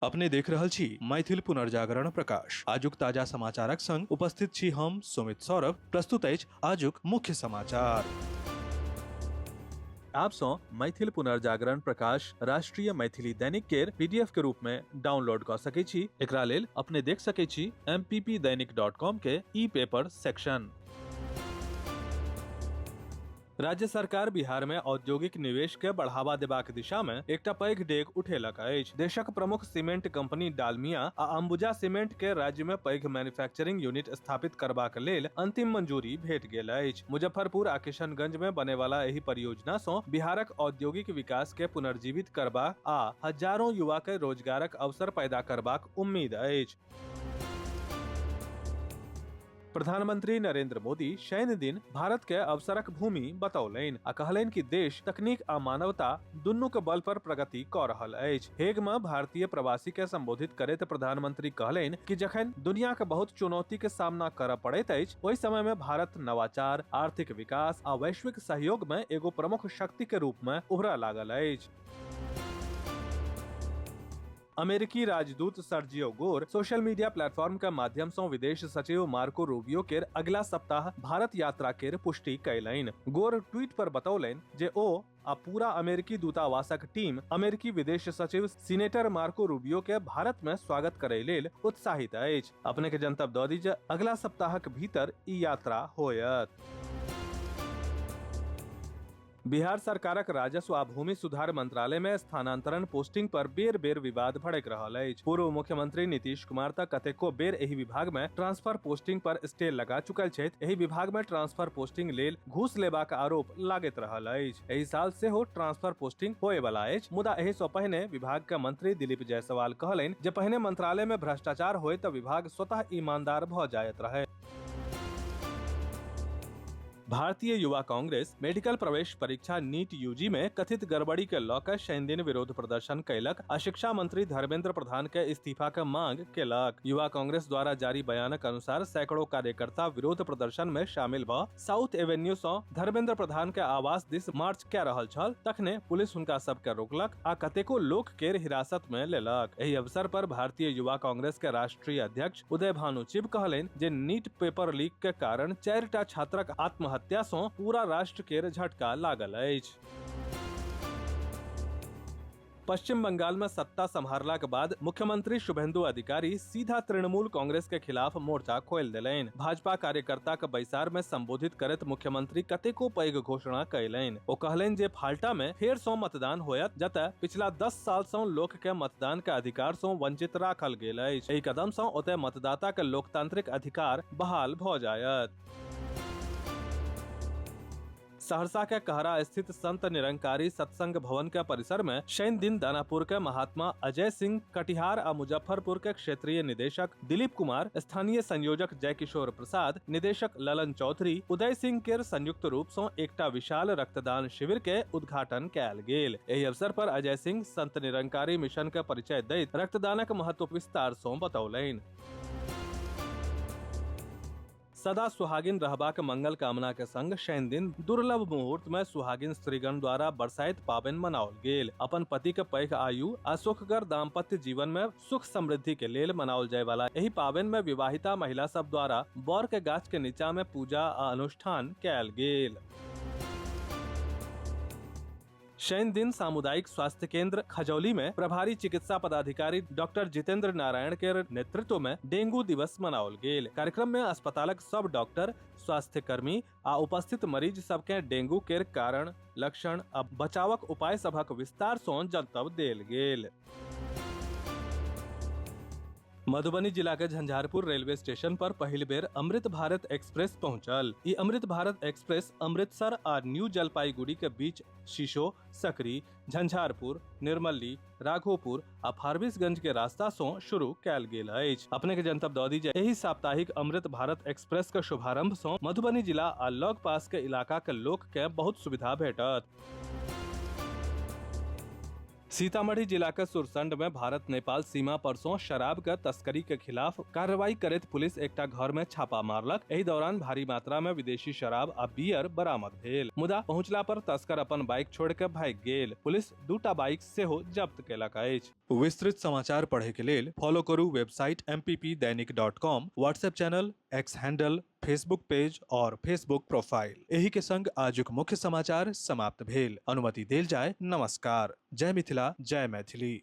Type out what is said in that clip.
अपने देख रहल छी मैथिल पुनर्जागरण प्रकाश। आजुक ताजा समाचारक संग उपस्थित छी हम सुमित सौरभ। प्रस्तुत अछि आजुक मुख्य समाचार। आप सो मैथिल पुनर्जागरण प्रकाश राष्ट्रीय मैथिली दैनिक केर पीडीएफ के रूप में डाउनलोड कर सकै छी। एकरा लेल अपने देख सकै छी mppdainik.com के ई पेपर सेक्शन। राज्य सरकार बिहार में औद्योगिक निवेश के बढ़ावा देबाक दिशा में एकटा पैघ डेग उठेलक अछि। देशक प्रमुख सीमेंट कंपनी डालमिया आ अंबुजा सीमेंट के राज्य में पैघ मैन्युफैक्चरिंग यूनिट स्थापित करबाक लेल अंतिम मंजूरी भेट गेल अछि। मुजफ्फरपुर आ किशनगंज में बने वाला एहि परियोजना सँ बिहारक औद्योगिक विकास के पुनर्जीवित करबा आ हजारों युवा के रोजगारक अवसर पैदा करबाक उम्मीद अछि। प्रधानमंत्री नरेंद्र मोदी शनि दिन भारत के अवसरक भूमि बतौलनि आ कहलनि कि देश तकनीक आ मानवता दुनू के बल पर प्रगति कऽ रहल अछि। हेग में भारतीय प्रवासी के संबोधित करैत प्रधानमंत्री कहलनि कि जखन दुनिया के बहुत चुनौती के सामना करऽ पड़ैत अछि, ओहि समय में भारत नवाचार, आर्थिक विकास आ वैश्विक सहयोग में एगो प्रमुख शक्ति के रूप में उभरऽ लागल अछि। अमेरिकी राजदूत Sergio Gor social media platform के माध्यम से विदेश सचिव मार्को रूबियो केर अगला सप्ताह भारत यात्रा केर पुष्टि कयलनि। गोर ट्वीट पर बतौलनि जे ओ आ पूरा अमेरिकी दूतावासक टीम अमेरिकी विदेश सचिव सीनेटर मार्को रूबियो के भारत में स्वागत करै लेल उत्साहित अछि। अपने के जनतब दऽ दी जे अगला सप्ताहक भीतर ई यात्रा होयत। बिहार सरकारक राजस्व आ भूमि सुधार मंत्रालय में स्थानांतरण पोस्टिंग पर बेर बेर विवाद भड़क रहल अछि। पूर्व मुख्यमंत्री नीतीश कुमार तक कतेको बेर एहि विभाग में ट्रांसफर पोस्टिंग पर स्टे लगा चुकल छथि। एहि विभाग में ट्रांसफर पोस्टिंग लेल घूस लेबाक आरोप लागैत रहल अछि। एहि साल सेहो ट्रांसफर पोस्टिंग होए वाला अछि, मुदा एहि सँ पहिने विभाग के मंत्री दिलीप जायसवाल कहलनि जे पहिने मंत्रालय में भ्रष्टाचार होय तऽ विभाग स्वतः ईमानदार भऽ जायत रहे। भारतीय युवा कांग्रेस मेडिकल प्रवेश परीक्षा नीट यूजी में कथित गड़बड़ी के लऽ कऽ शनि दिन विरोध प्रदर्शन कयलक आ शिक्षा मंत्री धर्मेंद्र प्रधान के इस्तीफा के मांग केलक। युवा कांग्रेस द्वारा जारी बयानक अनुसार सैकड़ों कार्यकर्ता विरोध प्रदर्शन में शामिल भऽ साउथ एवेन्यू सँ धर्मेंद्र प्रधान के आवास दिस मार्च कऽ रहल छल, तखने पुलिस हुनका सब के रोकलक आ कतेको लोक केर हिरासत में लेलक। एहि अवसर पर भारतीय युवा कांग्रेस के राष्ट्रीय अध्यक्ष उदय भानु चिब कहलनि जे नीट पेपर लीक के कारण 4टा छात्रक आत्महत्या सँ पूरा राष्ट्र केर झटका लागल अछि। पश्चिम बंगाल में सत्ता संभारला के बाद मुख्यमंत्री शुभेंदु अधिकारी सीधा तृणमूल कांग्रेस के खिलाफ मोर्चा खोल देलनि। भाजपा कार्यकर्ता के बैसार में संबोधित करैत मुख्यमंत्री कतेको पैघ घोषणा कयलनि। ओ कहलनि जे फाल्टा में फेर सँ मतदान होयत, जतय पिछला 10 साल सँ लोक के मतदान के अधिकार सँ वंचित राखल गेल अछि। एहि कदम सँ ओतय मतदाता के लोकतांत्रिक अधिकार बहाल भऽ जायत। सहरसा के कहरा स्थित संत निरंकारी सत्संग भवन के परिसर में शनि दिन दानापुर के महात्मा अजय सिंह कटिहार आ मुजफ्फरपुर के क्षेत्रीय निदेशक दिलीप कुमार, स्थानीय संयोजक जय किशोर प्रसाद, निदेशक ललन चौधरी, उदय सिंह के संयुक्त रूप सँ एकटा विशाल रक्तदान शिविर के उद्घाटन कयल गेल। एहि अवसर पर अजय सिंह संत निरंकारी मिशन के परिचय दैत रक्तदानक महत्व विस्तार सँ बतौलनि। सदा सुहागिन रहबाक मंगल कामना के संग शनि दिन दुर्लभ मुहूर्त में सुहागिन स्त्रीगण द्वारा बरसाइत पाबनि मनाओल गेल। अपन पति के पैघ आयु आ सुखकर दाम्पत्य जीवन में सुख समृद्धि के लेल मनाओल जाय वाला एहि पाबनि में विवाहिता महिला सब द्वारा बर के गाछ के नीचा में पूजा आ अनुष्ठान कयल गेल। शनि दिन सामुदायिक स्वास्थ्य केंद्र खजौली में प्रभारी चिकित्सा पदाधिकारी डॉक्टर जितेंद्र नारायण के नेतृत्व में डेंगू दिवस मनाओल गेल। कार्यक्रम में अस्पतालक सब डॉक्टर, स्वास्थ्य कर्मी आ उपस्थित मरीज सब के डेंगू के कारण, लक्षण आ बचावक उपाय सभक विस्तार सँ जनतब देल गेल। मधुबनी जिला के झंझारपुर रेलवे स्टेशन पर पहिल बेर अमृत भारत एक्सप्रेस पहुंचल। ई अमृत भारत एक्सप्रेस अमृतसर आ न्यू जलपाईगुड़ी के बीच शीशो, सकरी, झंझारपुर, निर्मली, राघोपुर आ फारबिसगंज के रास्ता सँ शुरू कयल गेल अछि। अपने के जनतब दऽ दी जे एहि साप्ताहिक अमृत भारत एक्सप्रेस के शुभारंभ सँ मधुबनी जिला आ लग पास के इलाका के लोक के बहुत सुविधा भेटत। सीतामढ़ी जिला के सुरसंड में भारत नेपाल सीमा परसों शराब के तस्करी के खिलाफ कार्रवाई करत पुलिस एकटा घर में छापा मारलक। एहि दौरान भारी मात्रा में विदेशी शराब आ बियर बरामद भेल। मुदा पहुंचला पर तस्कर अपन बाइक छोड़ के भाग गेल। पुलिस दूटा बाइक सेहो जब्त केलक अछि। विस्तृत समाचार पढ़े के लेल फॉलो करू website mppdainik.com, WhatsApp channel, x handle, Facebook page और फेसबुक प्रोफाइल। एही के संग आजुक मुख्य समाचार समाप्त भेल। अनुमति देल जाय। नमस्कार। जय मिथिला, जय मैथिली।